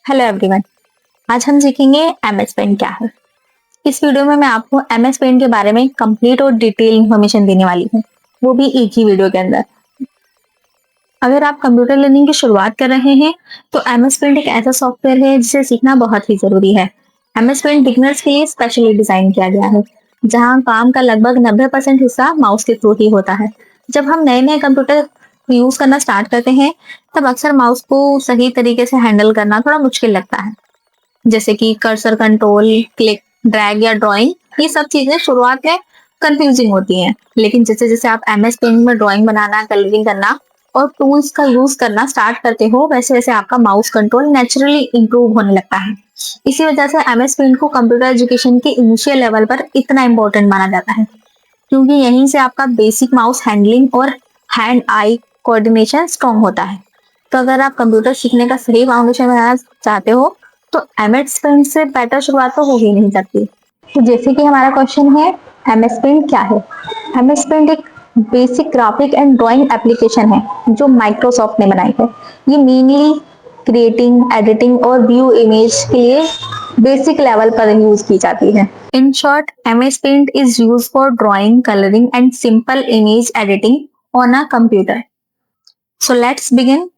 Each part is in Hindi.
Hello everyone. आज हम सीखेंगे एमएस पेंट क्या है। इस वीडियो में मैं आपको एमएस पेंट के बारे में कंप्लीट और डिटेल इंफॉर्मेशन देने वाली हूँ, वो भी एक ही वीडियो के अंदर। अगर आप कंप्यूटर लर्निंग की शुरुआत कर रहे हैं तो एमएस पेंट एक ऐसा सॉफ्टवेयर है जिसे सीखना बहुत ही जरूरी है। एमएस पेंट बिगनर्स के लिए स्पेशली डिजाइन किया गया है, जहाँ काम का लगभग 90% हिस्सा माउस के थ्रू ही होता है। जब हम नए नए कंप्यूटर यूज करना स्टार्ट करते हैं तब अक्सर माउस को सही तरीके से हैंडल करना थोड़ा मुश्किल लगता है, जैसे कि कर्सर कंट्रोल, क्लिक, ड्रैग या ड्राइंग। ये सब चीजें शुरुआत में कंफ्यूजिंग होती हैं, लेकिन जैसे जैसे आप एमएस पेंट में ड्राइंग बनाना, कलरिंग करना और टूल्स का यूज करना स्टार्ट करते हो, वैसे वैसे आपका माउस कंट्रोल नेचुरली इंप्रूव होने लगता है। इसी वजह से एमएस पेंट को कंप्यूटर एजुकेशन के इनिशियल लेवल पर इतना इंपॉर्टेंट माना जाता है, क्योंकि यहीं से आपका बेसिक माउस हैंडलिंग और हैंड आई कोऑर्डिनेशन स्ट्रॉन्ग होता है। तो अगर आप कंप्यूटर सीखने का सही फाउंडेशन बनाना चाहते हो तो एमएस पेंट से बेटर शुरुआत तो हो ही नहीं सकती। तो जैसे कि हमारा क्वेश्चन है, एमएस पेंट क्या है। एमएस पेंट एक basic graphic and drawing application है जो माइक्रोसॉफ्ट ने बनाई है। ये मेनली क्रिएटिंग, एडिटिंग और व्यू इमेज के लिए बेसिक लेवल पर यूज की जाती है। In short, MS Paint is use for drawing, colouring and simple image editing on a computer. So let's begin.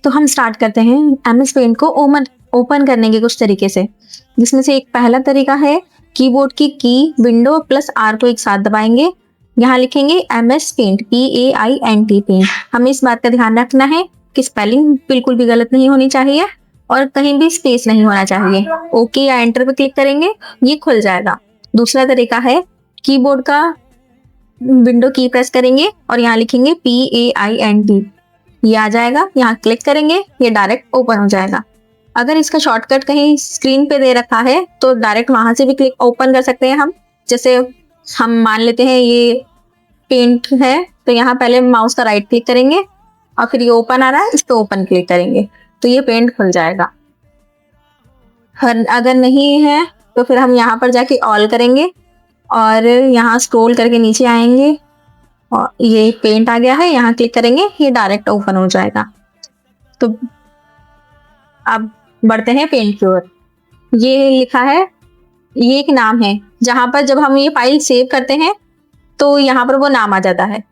तो हम स्टार्ट करते हैं एमएस पेंट को ओपन करने के कुछ तरीके से, जिसमें से एक पहला तरीका है कीबोर्ड की विंडो प्लस आर को एक साथ दबाएंगे। यहाँ लिखेंगे एमएस पेंट, PAINT पेंट। हमें इस बात का ध्यान रखना है कि स्पेलिंग बिल्कुल भी गलत नहीं होनी चाहिए और कहीं भी स्पेस नहीं होना चाहिए। ओके या एंटर पे क्लिक करेंगे, ये खुल जाएगा। दूसरा तरीका है कीबोर्ड का विंडो की प्रेस करेंगे और यहाँ लिखेंगे PAINT, ये आ जाएगा। यहाँ क्लिक करेंगे, ये डायरेक्ट ओपन हो जाएगा। अगर इसका शॉर्टकट कहीं स्क्रीन पे दे रखा है तो डायरेक्ट वहां से भी क्लिक ओपन कर सकते हैं हम। जैसे हम मान लेते हैं ये पेंट है, तो यहाँ पहले माउस का राइट क्लिक करेंगे और फिर ये ओपन आ रहा है, इस पे ओपन क्लिक करेंगे तो ये पेंट खुल जाएगा। अगर नहीं है तो फिर हम यहाँ पर जाके ऑल करेंगे और यहाँ स्क्रॉल करके नीचे आएंगे और ये पेंट आ गया है, यहाँ क्लिक करेंगे, ये डायरेक्ट ओपन हो जाएगा। तो अब बढ़ते हैं पेंट की ओर। ये लिखा है, ये एक नाम है जहां पर जब हम ये फाइल सेव करते हैं तो यहाँ पर वो नाम आ जाता है,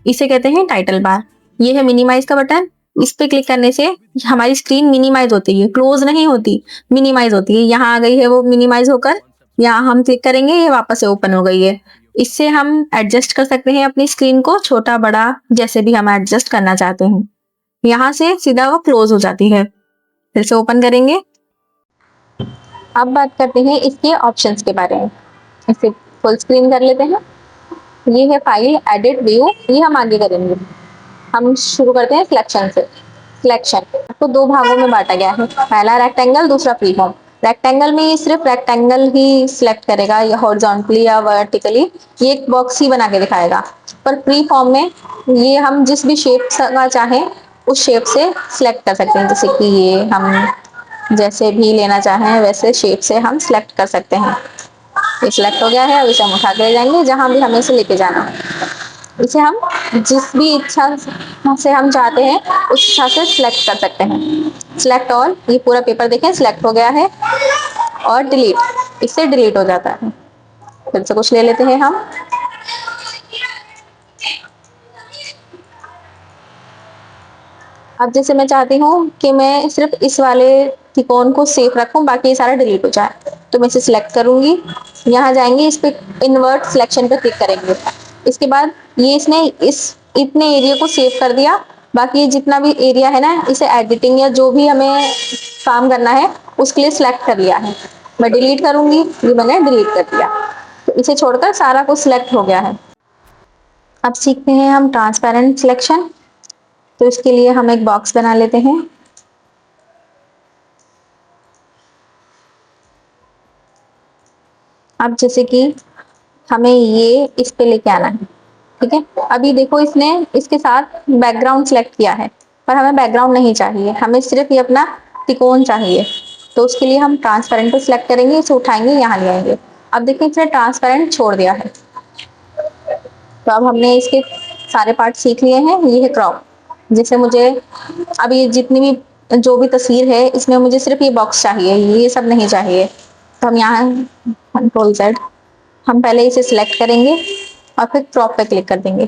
इसे कहते हैं टाइटल बार। ये है मिनिमाइज का बटन, इस पे क्लिक करने से हमारी स्क्रीन मिनिमाइज होती है, क्लोज नहीं होती, मिनिमाइज होती है। यहाँ आ गई है वो मिनिमाइज होकर, यहाँ हम क्लिक करेंगे, ये वापस से ओपन हो गई है। इससे हम एडजस्ट कर सकते हैं अपनी स्क्रीन को, छोटा बड़ा जैसे भी हम एडजस्ट करना चाहते हैं। यहाँ से सीधा वो क्लोज हो जाती है। फिर से ओपन करेंगे। अब बात करते हैं इसके ऑप्शंस के बारे में। इसे फुल स्क्रीन कर लेते हैं। ये है फाइल, एडिट, व्यू, ये हम आगे करेंगे। हम शुरू करते हैं सिलेक्शन से। सिलेक्शन को दो भागों में बांटा गया है, पहला रेक्टेंगल, दूसरा फ्री फॉर्म। रेक्टेंगल में ये सिर्फ रेक्टेंगल ही सिलेक्ट करेगा, या हॉरिजॉन्टली या वर्टिकली, ये एक बॉक्स ही बना के दिखाएगा। पर फ्री फॉर्म में ये हम जिस भी शेप का चाहें उस शेप से सिलेक्ट कर सकते हैं। जैसे कि ये हम जैसे भी लेना चाहें वैसे शेप से हम सिलेक्ट कर सकते हैं। ये सिलेक्ट हो गया है, अब इसे हम उठा के ले जाएंगे जहां भी हमें इसे लेके जाना है। इसे हम जिस भी इच्छा से हम चाहते हैं उस इच्छा से सिलेक्ट कर सकते हैं। सिलेक्ट ऑल, ये पूरा पेपर देखें सिलेक्ट हो गया है। और डिलीट, इससे डिलीट हो जाता है। फिर से कुछ ले लेते हैं हम। अब जैसे मैं चाहती हूँ कि मैं सिर्फ इस वाले त्रिकोण को सेफ रखूं, बाकी ये सारा डिलीट हो जाए, तो मैं इसे सिलेक्ट करूंगी। यहाँ जाएंगे, इस पे इन्वर्ट सिलेक्शन पे क्लिक करेंगे। इसके बाद ये इसने इतने एरिया को सेव कर दिया। बाकी जितना भी एरिया है ना, इसे एडिटिंग या जो भी हमें काम करना है उसके लिए सिलेक्ट कर लिया है। मैं डिलीट करूंगी, ये मैंने डिलीट कर दिया। तो इसे छोड़कर सारा कुछ सिलेक्ट हो गया है। अब सीखते हैं हम ट्रांसपेरेंट सिलेक्शन। तो इसके लिए हम एक बॉक्स बना लेते हैं। अब जैसे कि हमें ये इस पे लेके आना है, ठीक है। अभी देखो इसने इसके साथ बैकग्राउंड सिलेक्ट किया है, पर हमें बैकग्राउंड नहीं चाहिए, हमें सिर्फ ये अपना त्रिकोण चाहिए। तो उसके लिए हम ट्रांसपेरेंट को सिलेक्ट करेंगे, इसे उठाएंगे, यहाँ ले आएंगे। अब देखिए इसने ट्रांसपेरेंट छोड़ दिया है। तो अब हमने इसके सारे पार्ट सीख लिए हैं। ये है क्रॉप, जैसे मुझे अब ये जितनी भी जो भी तस्वीर है इसमें मुझे सिर्फ ये बॉक्स चाहिए, ये सब नहीं चाहिए। तो हम यहाँ कंट्रोल Z, हम पहले इसे सिलेक्ट करेंगे और फिर क्रॉप पे क्लिक कर देंगे,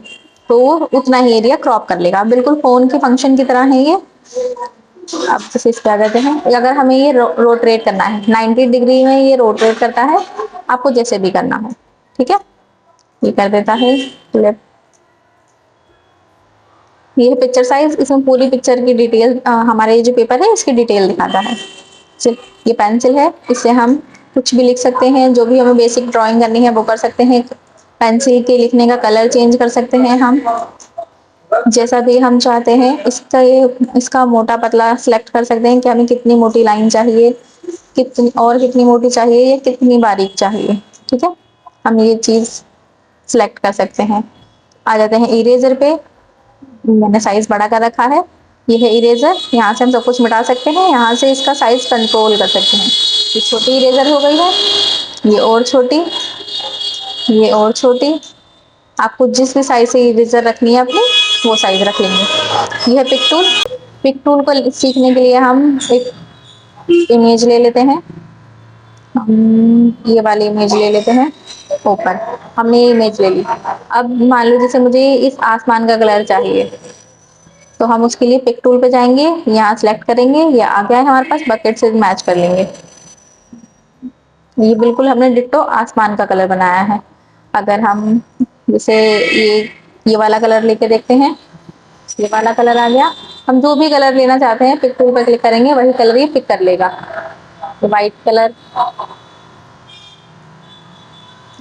तो वो उतना ही एरिया क्रॉप कर लेगा। बिल्कुल फोन के फंक्शन की तरह है ये। अब जैसे इस पे आ जाते हैं, अगर हमें ये रोटेट करना है 90 डिग्री में, ये रोटेट करता है, आपको जैसे भी करना हो। ठीक है, ये कर देता है लेफ्ट। ये है पिक्चर साइज, इसमें पूरी पिक्चर की डिटेल, हमारे ये जो पेपर है इसकी डिटेल दिखाता है। ये पेंसिल है, इससे हम कुछ भी लिख सकते हैं, जो भी हमें बेसिक ड्राइंग करनी है वो कर सकते हैं। पेंसिल के लिखने का कलर चेंज कर सकते हैं हम, जैसा भी हम चाहते हैं। इसका मोटा पतला सिलेक्ट कर सकते हैं कि हमें कितनी मोटी लाइन चाहिए, कितनी मोटी चाहिए, या कितनी बारीक चाहिए। ठीक है, हम ये चीज सिलेक्ट कर सकते हैं। आ जाते हैं इरेजर पे, मैंने साइज बड़ा कर रखा है। ये है इरेजर, यहाँ से हम सब कुछ मिटा सकते हैं, यहाँ से इसका साइज कंट्रोल कर सकते हैं। ये छोटी इरेजर हो गई है, ये और छोटी, ये और छोटी। आपको जिस भी साइज से इरेजर रखनी है अपनी, वो साइज रख लेंगे। ये है पिक टूल। पिक टूल को सीखने के लिए हम एक इमेज ले लेते हैं, हम ये वाली इमेज ले लेते हैं ऊपर। हमने ये इमेज ले ली। अब मान लो जैसे मुझे इस आसमान का कलर चाहिए, तो हम उसके लिए पिक टूल पे जाएंगे, यहाँ सेलेक्ट करेंगे, ये आ गया है हमारे पास, बकेट से मैच कर लेंगे। ये बिल्कुल हमने डिट्टो आसमान का कलर बनाया है। अगर हम जैसे ये वाला कलर लेके देखते हैं, ये वाला कलर आ गया। हम जो भी कलर लेना चाहते हैं पिक टूल पे क्लिक करेंगे, वही कलर ये पिक कर लेगा। तो व्हाइट कलर,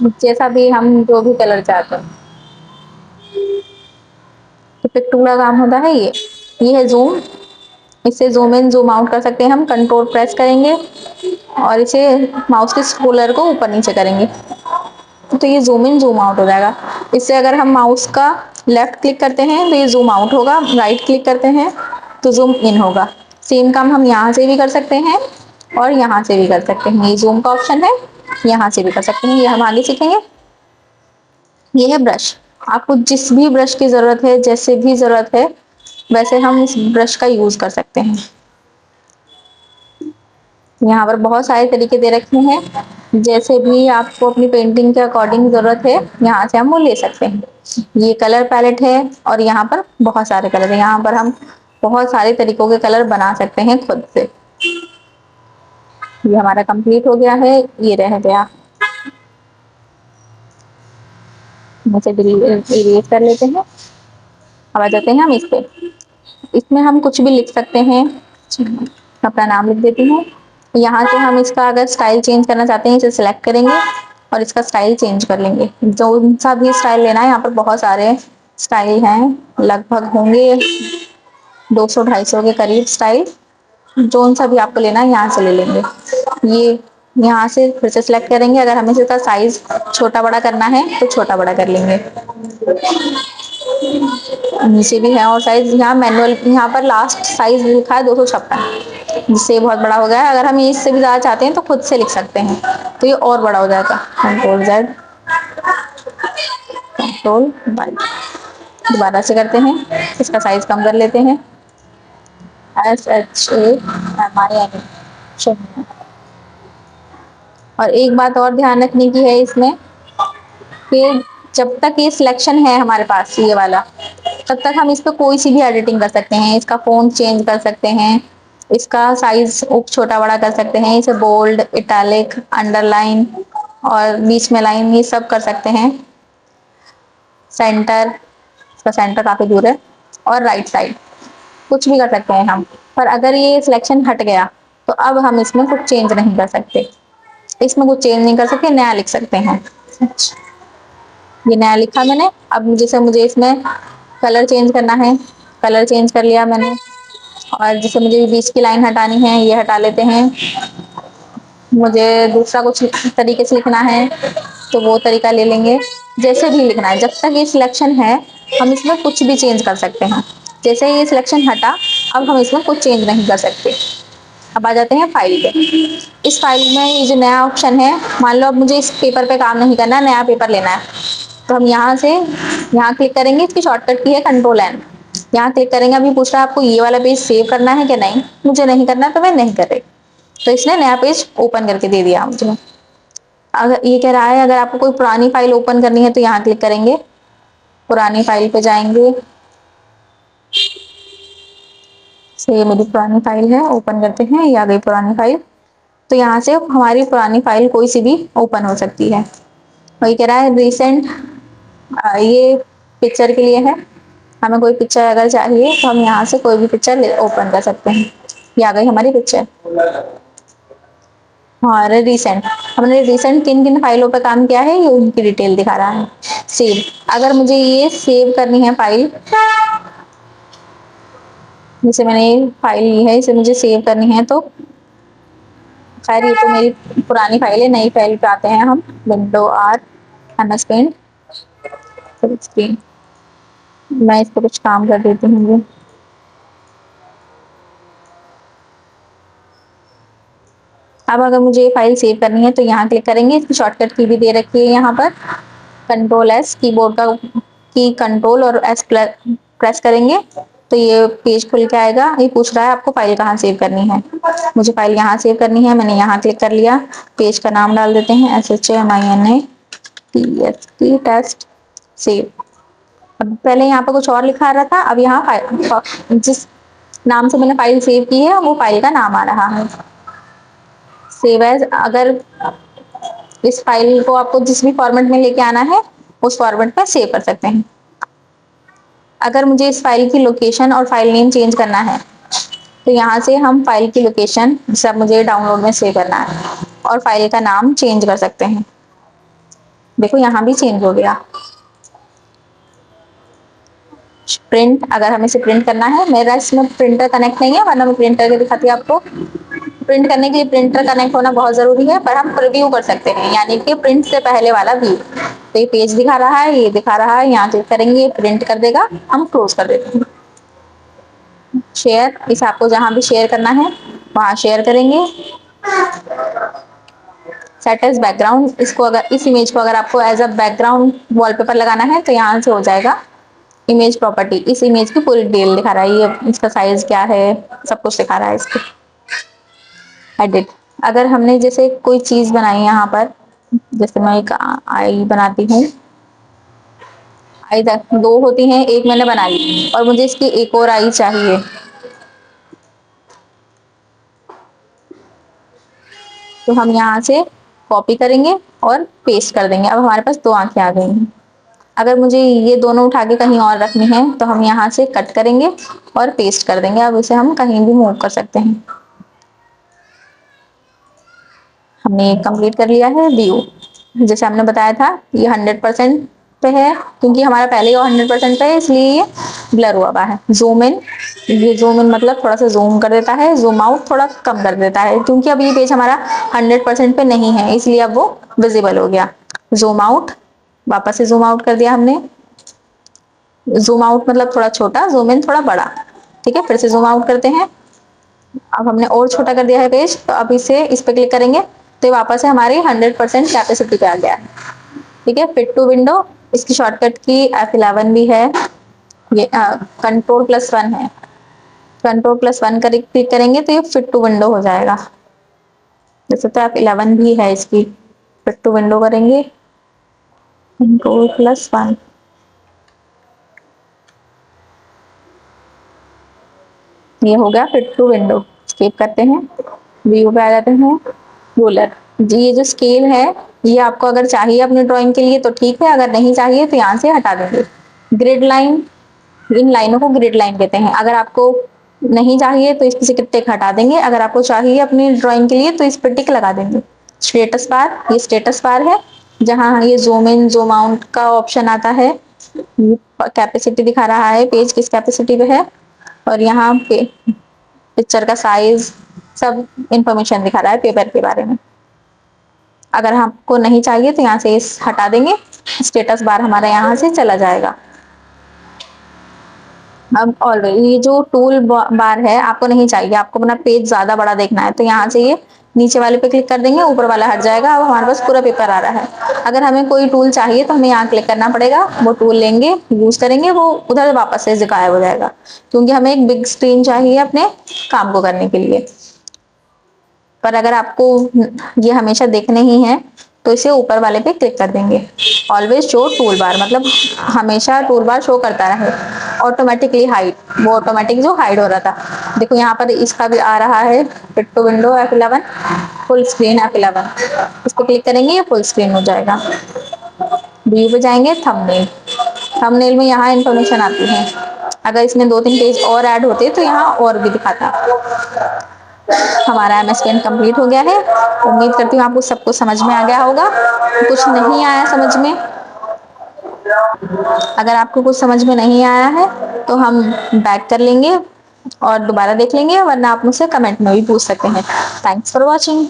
जैसा भी हम जो भी कलर चाहते हैं। तो पिक टूल का काम होता है ये है जूम। इसे जूम इन जूम आउट कर सकते हैं हम, कंट्रोल प्रेस करेंगे और इसे माउस के स्क्रोलर को ऊपर नीचे करेंगे, तो ये जूम इन जूम आउट हो जाएगा। इससे अगर हम माउस का लेफ्ट क्लिक करते हैं तो ये जूम आउट होगा, राइट क्लिक करते हैं तो जूम इन होगा। सेम काम हम यहाँ से भी कर सकते हैं और यहाँ से भी कर सकते हैं। ये जूम का ऑप्शन है, यहाँ से भी कर सकते हैं, ये हम आगे सीखेंगे। ये है ब्रश। आपको जिस भी ब्रश की जरूरत है, जैसे भी जरूरत है, वैसे हम इस ब्रश का यूज कर सकते हैं। यहाँ पर बहुत सारे तरीके दे रखे हैं, जैसे भी आपको अपनी पेंटिंग के अकॉर्डिंग जरूरत है, यहाँ से हम वो ले सकते हैं। ये कलर पैलेट है और यहाँ पर बहुत सारे कलर है, यहाँ पर हम बहुत सारे तरीकों के कलर बना सकते हैं खुद से। ये हमारा कंप्लीट हो गया है, ये रह गया, इसे डिलीट कर लेते हैं। अब आ जाते हैं हम इस पे। इसमें हम कुछ भी लिख सकते हैं, अपना नाम लिख देती हूँ। यहाँ से हम इसका अगर स्टाइल चेंज करना चाहते हैं, इसे सिलेक्ट करेंगे और इसका स्टाइल चेंज कर लेंगे। जो सा भी स्टाइल लेना है, यहाँ पर बहुत सारे स्टाइल हैं, लगभग होंगे 200-250 के करीब स्टाइल। जो सा भी आपको लेना है यहाँ से ले लेंगे। ये यहाँ से फिर से सिलेक्ट करेंगे, अगर हमें इसका साइज छोटा बड़ा करना है तो छोटा बड़ा कर लेंगे। नीचे भी है और साइज, यहाँ मैनुअल, यहाँ पर लास्ट साइज लिखा है 256, जिससे बहुत बड़ा हो गया है। अगर हम इससे भी ज्यादा चाहते हैं तो खुद से लिख सकते हैं, तो ये और बड़ा हो जाएगा। कंट्रोल Z, कंट्रोल Y, दोबारा से करते हैं, इसका साइज कम कर लेते हैं, SHAMI। और एक बात और ध्यान रखने की है इसमें, कि जब तक ये सिलेक्शन है हमारे पास ये वाला, तब तक हम इस पर कोई सी भी एडिटिंग कर सकते हैं। इसका फॉन्ट चेंज कर सकते हैं, इसका साइज छोटा बड़ा कर सकते हैं, इसे बोल्ड, इटैलिक, अंडरलाइन और बीच में लाइन, ये सब कर सकते हैं। सेंटर, इसका सेंटर काफी दूर है, और राइट साइड कुछ भी कर सकते हैं हम। पर अगर ये सिलेक्शन हट गया तो अब हम इसमें कुछ चेंज नहीं कर सकते, इसमें कुछ चेंज नहीं कर सकते, नया लिख सकते हैं। ये नया लिखा मैंने। अब जैसे मुझे इसमें कलर चेंज करना है, कलर चेंज कर लिया मैंने। और जैसे मुझे बीच की लाइन हटानी है, ये हटा लेते हैं। मुझे दूसरा कुछ तरीके से लिखना है तो वो तरीका ले लेंगे। जैसे भी लिखना है, जब तक ये सिलेक्शन है हम इसमें कुछ भी चेंज कर सकते हैं। जैसे ये सिलेक्शन हटा, अब हम इसमें कुछ चेंज नहीं कर सकते। अब आ जाते हैं फाइल पे। इस फाइल में ये जो नया ऑप्शन है, मान लो अब मुझे इस पेपर पे काम नहीं करना, नया पेपर लेना है, तो हम यहाँ से यहाँ क्लिक करेंगे। इसकी शॉर्टकट की है कंट्रोल N। यहाँ क्लिक करेंगे, अभी पूछ रहा है आपको ये वाला पेज सेव करना है कि नहीं, मुझे नहीं करना तो मैं नहीं कर रही, तो इसने नया पेज ओपन करके दे दिया मुझे। अगर ये कह रहा है अगर आपको कोई पुरानी फाइल ओपन करनी है तो यहाँ क्लिक करेंगे, पुरानी फाइल पे जाएंगे, से ये मेरी पुरानी फाइल है, ओपन करते हैं, ये आ गई पुरानी फाइल। तो यहाँ से हमारी पुरानी फाइल कोई सी भी ओपन हो सकती है। वही कह रहा है रिसेंट, ये पिक्चर के लिए है, हमें कोई पिक्चर अगर चाहिए तो हम यहाँ से कोई भी पिक्चर ओपन कर सकते हैं। ये आ गई हमारी पिक्चर। और रिसेंट, हमने रिसेंट किन किन फाइलों पर काम किया है ये उनकी डिटेल दिखा रहा है। सेव, अगर मुझे ये सेव करनी है फाइल, जैसे मैंने ये फाइल ली है, इसे मुझे सेव करनी है, तो खैर ये तो मेरी पुरानी फाइल है, नई फाइल पे आते हैं हम, window R, MS Paint, screen, मैं इस पर कुछ काम कर देती हूँ। अब अगर मुझे ये फाइल सेव करनी है तो यहाँ क्लिक करेंगे, इसकी शॉर्टकट की भी दे रखी है यहाँ पर, कंट्रोल एस, कीबोर्ड का की कंट्रोल और एस प्रेस करेंगे तो ये पेज खुल के आएगा। ये पूछ रहा है आपको फाइल कहाँ सेव करनी है, मुझे फाइल यहाँ सेव करनी है, मैंने यहाँ क्लिक कर लिया। पेज का नाम डाल देते हैं SHAMINA टेस्ट सेव। अब पहले यहाँ पर कुछ और लिखा रहा था, अब यहाँ फाइल जिस नाम से मैंने फाइल सेव की है वो फाइल का नाम आ रहा है। सेव एज, अगर इस फाइल को आपको जिस भी फॉर्मेट में लेके आना है उस फॉर्मेट में सेव कर सकते हैं। अगर मुझे इस फाइल की लोकेशन और फाइल नेम चेंज करना है तो यहाँ से हम फाइल की लोकेशन, जैसे मुझे डाउनलोड में सेव करना है, और फाइल का नाम चेंज कर सकते हैं। देखो यहाँ भी चेंज हो गया। प्रिंट, अगर हमें इसे प्रिंट करना है, मेरा इसमें प्रिंटर कनेक्ट नहीं है वरना मैं प्रिंटर के दिखाती आपको। प्रिंट करने के लिए प्रिंटर कनेक्ट होना बहुत जरूरी है, पर हम प्रीव्यू कर सकते हैं, यानी कि प्रिंट से पहले वाला व्यू। तो ये पेज दिखा रहा है, ये दिखा रहा है, यहाँ क्लिक करेंगे प्रिंट कर देगा, हम क्लोज कर देते हैं। शेयर, इसे आपको जहां भी शेयर करना है वहां शेयर करेंगे। सेट एज बैकग्राउंड, इसको अगर इस इमेज को अगर आपको एज अ बैकग्राउंड वॉलपेपर लगाना है तो यहाँ से हो जाएगा। इमेज प्रॉपर्टी, इस इमेज की पूरी डिटेल दिखा रहा है, ये इसका साइज क्या है, सब कुछ दिखा रहा है इसको। एडिट, अगर हमने जैसे कोई चीज बनाई यहाँ पर, जैसे मैं एक आई बनाती हूँ, आई दो होती हैं, एक मैंने बना ली और मुझे इसकी एक और आई चाहिए, तो हम यहाँ से कॉपी करेंगे और पेस्ट कर देंगे। अब हमारे पास दो आंखें आ गई हैं। अगर मुझे ये दोनों उठा के कहीं और रखनी है तो हम यहाँ से कट करेंगे और पेस्ट कर देंगे। अब इसे हम कहीं भी मूव कर सकते हैं। हमने कंप्लीट कर लिया है व्यू। जैसे हमने बताया था ये 100% पे है, क्योंकि हमारा पहले ही 100% पे है इसलिए ये ब्लर हुआ हुआ है। जूम इन, ये जूम इन मतलब थोड़ा सा जूम कर देता है, जूम आउट थोड़ा कम कर देता है, क्योंकि अब ये पेज हमारा 100% पे नहीं है इसलिए अब वो विजिबल हो गया। जूम आउट, वापस से जूम आउट कर दिया हमने। जूम आउट मतलब थोड़ा छोटा, जूम इन थोड़ा बड़ा। ठीक है, फिर से जूम आउट करते हैं। अब हमने और छोटा कर दिया है पेज, तो अब इसे इस पे क्लिक करेंगे तो ये वापस से हमारी 100% कैपेसिटी पे आ गया है। ठीक है, फिट टू विंडो, इसकी शॉर्टकट की F11 भी है, ये कंट्रोल+1 है। कंट्रोल+1 कर क्लिक करेंगे तो ये फिट टू विंडो हो जाएगा। जैसे तो F11 भी है इसकी, फिट टू विंडो करेंगे कंट्रोल+1, ये हो गया फिट टू विंडो। स्केप करते हैं, व्यू पे आ जाते हैं। रूलर जी, ये जो स्केल है ये आपको अगर चाहिए अपनी ड्राइंग के लिए तो ठीक है, अगर नहीं चाहिए तो यहाँ से हटा देंगे। ग्रिड लाइन, इन लाइनों को ग्रिड लाइन कहते हैं। अगर आपको नहीं चाहिए तो इस पे टिक हटा देंगे, अगर आपको चाहिए अपनी ड्राइंग के लिए तो इस पर टिक लगा देंगे। स्टेटस बार, ये स्टेटस बार है जहाँ ये जूम इन जूम आउट का ऑप्शन आता है। कैपेसिटी दिखा रहा है पेज किस कैपेसिटी पे है, और यहाँ पे पिक्चर का साइज, सब इंफॉर्मेशन दिखा रहा है पेपर के बारे में। अगर हमको नहीं चाहिए तो यहाँ से इस हटा देंगे, स्टेटस बार हमारा यहाँ से चला जाएगा। अब ऑलरेडी ये जो टूल बार है आपको नहीं चाहिए, आपको अपना पेज ज्यादा बड़ा देखना है तो यहाँ से ये नीचे वाले पे क्लिक कर देंगे, ऊपर वाला हट जाएगा। अब हमारे पास पूरा पेपर आ रहा है। अगर हमें कोई टूल चाहिए तो हमें यहाँ क्लिक करना पड़ेगा, वो टूल लेंगे, यूज करेंगे, वो उधर वापस से गायब हो जाएगा, क्योंकि हमें एक बिग स्क्रीन चाहिए अपने काम को करने के लिए। पर अगर आपको ये हमेशा देखने ही है तो इसे ऊपर वाले पे क्लिक कर देंगे। ऑलवेज शो टूल बार, मतलब हमेशा टूल बार शो करता रहे। ऑटोमेटिकली हाइड, वो ऑटोमेटिक जो हाइड हो रहा था, देखो यहाँ पर इसका भी आ रहा है। Fit to window F11, full screen F11, इस पर क्लिक करेंगे, ये फुल स्क्रीन हो जाएगा। व्यू पे जाएंगे, थंबनेल, थंबनेल में यहाँ इंफॉर्मेशन आती है। अगर इसमें 2-3 पेज और ऐड होते तो यहाँ और भी दिखाता। हमारा MS पेंट कंप्लीट हो गया है। उम्मीद करती हूँ आपको सब कुछ समझ में आ गया होगा। कुछ नहीं आया समझ में, अगर आपको कुछ समझ में नहीं आया है तो हम बैक कर लेंगे और दोबारा देख लेंगे, वरना आप मुझसे कमेंट में भी पूछ सकते हैं। Thanks for watching.